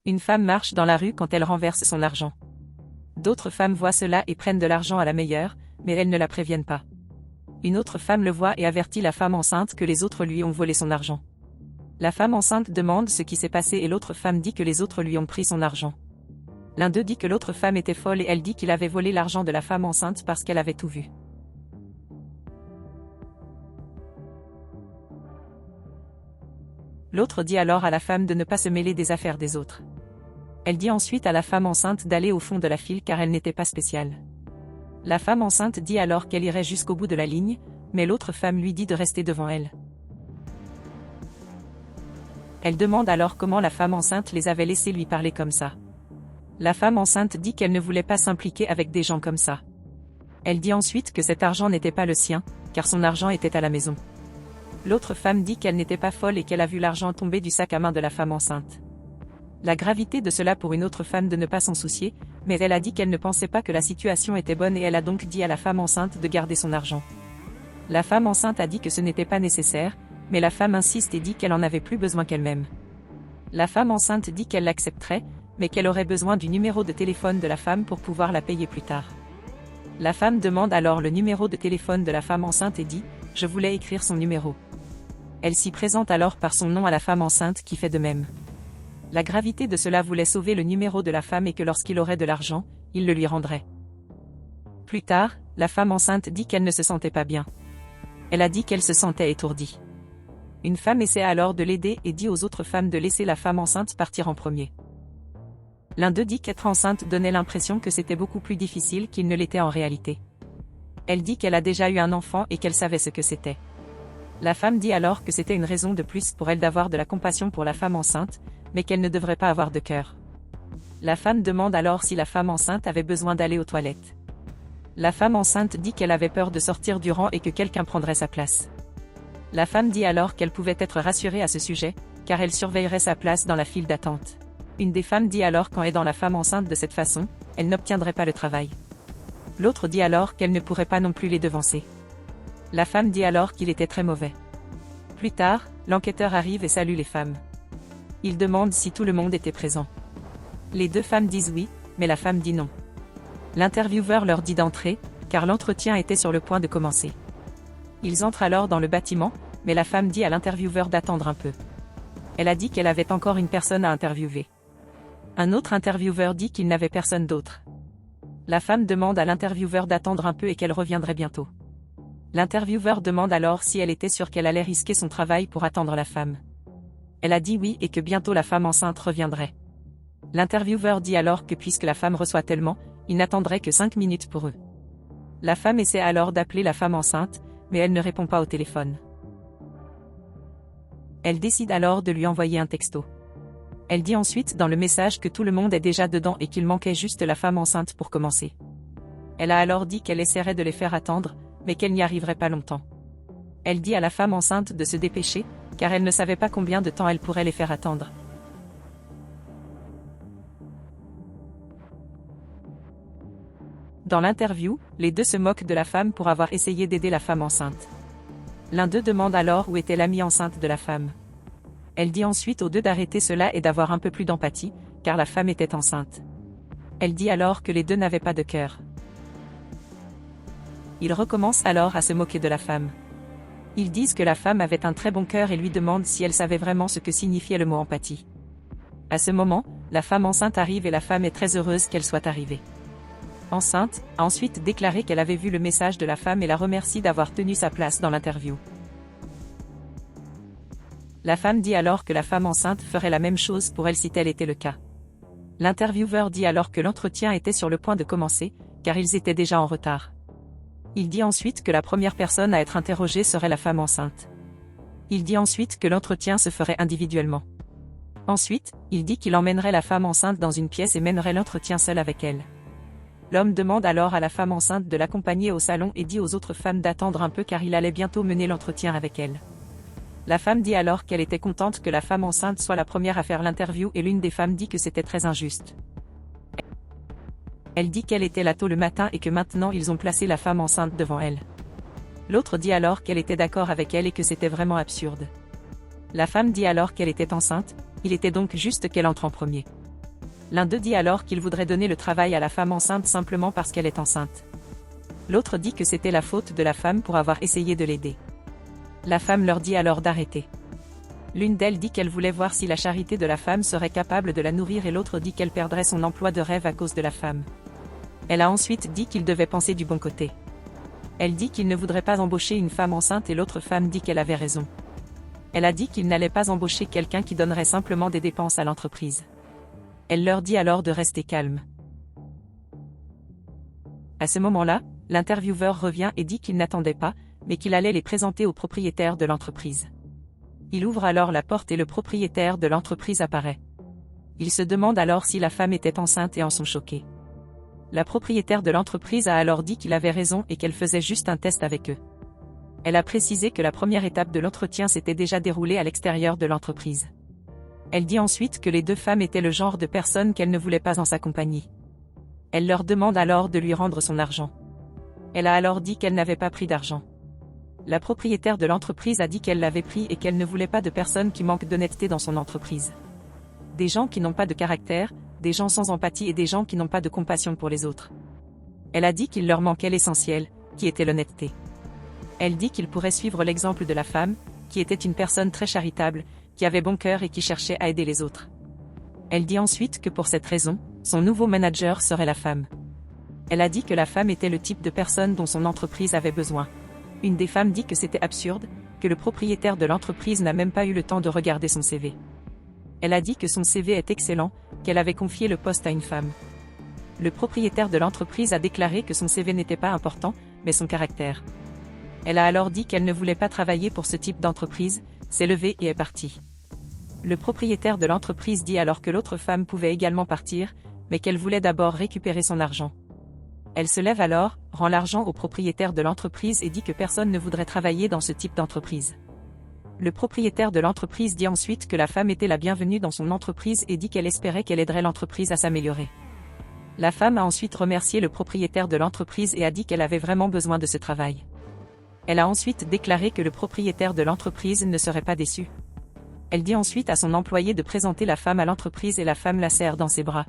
Une femme marche dans la rue quand elle renverse son argent. D'autres femmes voient cela et prennent de l'argent à la meilleure, mais elles ne la préviennent pas. Une autre femme le voit et avertit la femme enceinte que les autres lui ont volé son argent. La femme enceinte demande ce qui s'est passé et l'autre femme dit que les autres lui ont pris son argent. L'un d'eux dit que l'autre femme était folle et elle dit qu'il avait volé l'argent de la femme enceinte parce qu'elle avait tout vu. L'autre dit alors à la femme de ne pas se mêler des affaires des autres. Elle dit ensuite à la femme enceinte d'aller au fond de la file car elle n'était pas spéciale. La femme enceinte dit alors qu'elle irait jusqu'au bout de la ligne, mais l'autre femme lui dit de rester devant elle. Elle demande alors comment la femme enceinte les avait laissés lui parler comme ça. La femme enceinte dit qu'elle ne voulait pas s'impliquer avec des gens comme ça. Elle dit ensuite que cet argent n'était pas le sien, car son argent était à la maison. L'autre femme dit qu'elle n'était pas folle et qu'elle a vu l'argent tomber du sac à main de la femme enceinte. La gravité de cela pour une autre femme de ne pas s'en soucier, mais elle a dit qu'elle ne pensait pas que la situation était bonne et elle a donc dit à la femme enceinte de garder son argent. La femme enceinte a dit que ce n'était pas nécessaire, mais la femme insiste et dit qu'elle en avait plus besoin qu'elle-même. La femme enceinte dit qu'elle l'accepterait, mais qu'elle aurait besoin du numéro de téléphone de la femme pour pouvoir la payer plus tard. La femme demande alors le numéro de téléphone de la femme enceinte et dit « Je voulais écrire son numéro ». Elle s'y présente alors par son nom à la femme enceinte qui fait de même. La gravité de cela voulait sauver le numéro de la femme et que lorsqu'il aurait de l'argent, il le lui rendrait. Plus tard, la femme enceinte dit qu'elle ne se sentait pas bien. Elle a dit qu'elle se sentait étourdie. Une femme essaie alors de l'aider et dit aux autres femmes de laisser la femme enceinte partir en premier. L'un d'eux dit qu'être enceinte donnait l'impression que c'était beaucoup plus difficile qu'il ne l'était en réalité. Elle dit qu'elle a déjà eu un enfant et qu'elle savait ce que c'était. La femme dit alors que c'était une raison de plus pour elle d'avoir de la compassion pour la femme enceinte, mais qu'elle ne devrait pas avoir de cœur. La femme demande alors si la femme enceinte avait besoin d'aller aux toilettes. La femme enceinte dit qu'elle avait peur de sortir du rang et que quelqu'un prendrait sa place. La femme dit alors qu'elle pouvait être rassurée à ce sujet, car elle surveillerait sa place dans la file d'attente. Une des femmes dit alors qu'en aidant la femme enceinte de cette façon, elle n'obtiendrait pas le travail. L'autre dit alors qu'elle ne pourrait pas non plus les devancer. La femme dit alors qu'il était très mauvais. Plus tard, l'enquêteur arrive et salue les femmes. Il demande si tout le monde était présent. Les deux femmes disent oui, mais la femme dit non. L'intervieweur leur dit d'entrer, car l'entretien était sur le point de commencer. Ils entrent alors dans le bâtiment, mais la femme dit à l'intervieweur d'attendre un peu. Elle a dit qu'elle avait encore une personne à interviewer. Un autre intervieweur dit qu'il n'avait personne d'autre. La femme demande à l'intervieweur d'attendre un peu et qu'elle reviendrait bientôt. L'intervieweur demande alors si elle était sûre qu'elle allait risquer son travail pour attendre la femme. Elle a dit oui et que bientôt la femme enceinte reviendrait. L'intervieweur dit alors que puisque la femme reçoit tellement, il n'attendrait que 5 minutes pour eux. La femme essaie alors d'appeler la femme enceinte, mais elle ne répond pas au téléphone. Elle décide alors de lui envoyer un texto. Elle dit ensuite dans le message que tout le monde est déjà dedans et qu'il manquait juste la femme enceinte pour commencer. Elle a alors dit qu'elle essaierait de les faire attendre, mais qu'elle n'y arriverait pas longtemps. Elle dit à la femme enceinte de se dépêcher, car elle ne savait pas combien de temps elle pourrait les faire attendre. Dans l'interview, les deux se moquent de la femme pour avoir essayé d'aider la femme enceinte. L'un d'eux demande alors où était l'amie enceinte de la femme. Elle dit ensuite aux deux d'arrêter cela et d'avoir un peu plus d'empathie, car la femme était enceinte. Elle dit alors que les deux n'avaient pas de cœur. Ils recommencent alors à se moquer de la femme. Ils disent que la femme avait un très bon cœur et lui demandent si elle savait vraiment ce que signifiait le mot empathie. À ce moment, la femme enceinte arrive et la femme est très heureuse qu'elle soit arrivée. Enceinte, a ensuite déclaré qu'elle avait vu le message de la femme et la remercie d'avoir tenu sa place dans l'interview. La femme dit alors que la femme enceinte ferait la même chose pour elle si tel était le cas. L'intervieweur dit alors que l'entretien était sur le point de commencer, car ils étaient déjà en retard. Il dit ensuite que la première personne à être interrogée serait la femme enceinte. Il dit ensuite que l'entretien se ferait individuellement. Ensuite, il dit qu'il emmènerait la femme enceinte dans une pièce et mènerait l'entretien seul avec elle. L'homme demande alors à la femme enceinte de l'accompagner au salon et dit aux autres femmes d'attendre un peu car il allait bientôt mener l'entretien avec elle. La femme dit alors qu'elle était contente que la femme enceinte soit la première à faire l'interview et l'une des femmes dit que c'était très injuste. Elle dit qu'elle était là tôt le matin et que maintenant ils ont placé la femme enceinte devant elle. L'autre dit alors qu'elle était d'accord avec elle et que c'était vraiment absurde. La femme dit alors qu'elle était enceinte, il était donc juste qu'elle entre en premier. L'un d'eux dit alors qu'il voudrait donner le travail à la femme enceinte simplement parce qu'elle est enceinte. L'autre dit que c'était la faute de la femme pour avoir essayé de l'aider. La femme leur dit alors d'arrêter. L'une d'elles dit qu'elle voulait voir si la charité de la femme serait capable de la nourrir et l'autre dit qu'elle perdrait son emploi de rêve à cause de la femme. Elle a ensuite dit qu'il devait penser du bon côté. Elle dit qu'il ne voudrait pas embaucher une femme enceinte et l'autre femme dit qu'elle avait raison. Elle a dit qu'il n'allait pas embaucher quelqu'un qui donnerait simplement des dépenses à l'entreprise. Elle leur dit alors de rester calme. À ce moment-là, l'intervieweur revient et dit qu'il n'attendait pas, mais qu'il allait les présenter au propriétaire de l'entreprise. Il ouvre alors la porte et le propriétaire de l'entreprise apparaît. Il se demande alors si la femme était enceinte et en sont choqués. La propriétaire de l'entreprise a alors dit qu'il avait raison et qu'elle faisait juste un test avec eux. Elle a précisé que la première étape de l'entretien s'était déjà déroulée à l'extérieur de l'entreprise. Elle dit ensuite que les deux femmes étaient le genre de personnes qu'elle ne voulait pas en sa compagnie. Elle leur demande alors de lui rendre son argent. Elle a alors dit qu'elle n'avait pas pris d'argent. La propriétaire de l'entreprise a dit qu'elle l'avait pris et qu'elle ne voulait pas de personnes qui manquent d'honnêteté dans son entreprise. Des gens qui n'ont pas de caractère, des gens sans empathie et des gens qui n'ont pas de compassion pour les autres. Elle a dit qu'il leur manquait l'essentiel, qui était l'honnêteté. Elle dit qu'il pourrait suivre l'exemple de la femme, qui était une personne très charitable, qui avait bon cœur et qui cherchait à aider les autres. Elle dit ensuite que pour cette raison, son nouveau manager serait la femme. Elle a dit que la femme était le type de personne dont son entreprise avait besoin. Une des femmes dit que c'était absurde, que le propriétaire de l'entreprise n'a même pas eu le temps de regarder son CV. Elle a dit que son CV est excellent, qu'elle avait confié le poste à une femme. Le propriétaire de l'entreprise a déclaré que son CV n'était pas important, mais son caractère. Elle a alors dit qu'elle ne voulait pas travailler pour ce type d'entreprise, s'est levée et est partie. Le propriétaire de l'entreprise dit alors que l'autre femme pouvait également partir, mais qu'elle voulait d'abord récupérer son argent. Elle se lève alors, rend l'argent au propriétaire de l'entreprise et dit que personne ne voudrait travailler dans ce type d'entreprise. Le propriétaire de l'entreprise dit ensuite que la femme était la bienvenue dans son entreprise et dit qu'elle espérait qu'elle aiderait l'entreprise à s'améliorer. La femme a ensuite remercié le propriétaire de l'entreprise et a dit qu'elle avait vraiment besoin de ce travail. Elle a ensuite déclaré que le propriétaire de l'entreprise ne serait pas déçu. Elle dit ensuite à son employé de présenter la femme à l'entreprise et la femme la serre dans ses bras.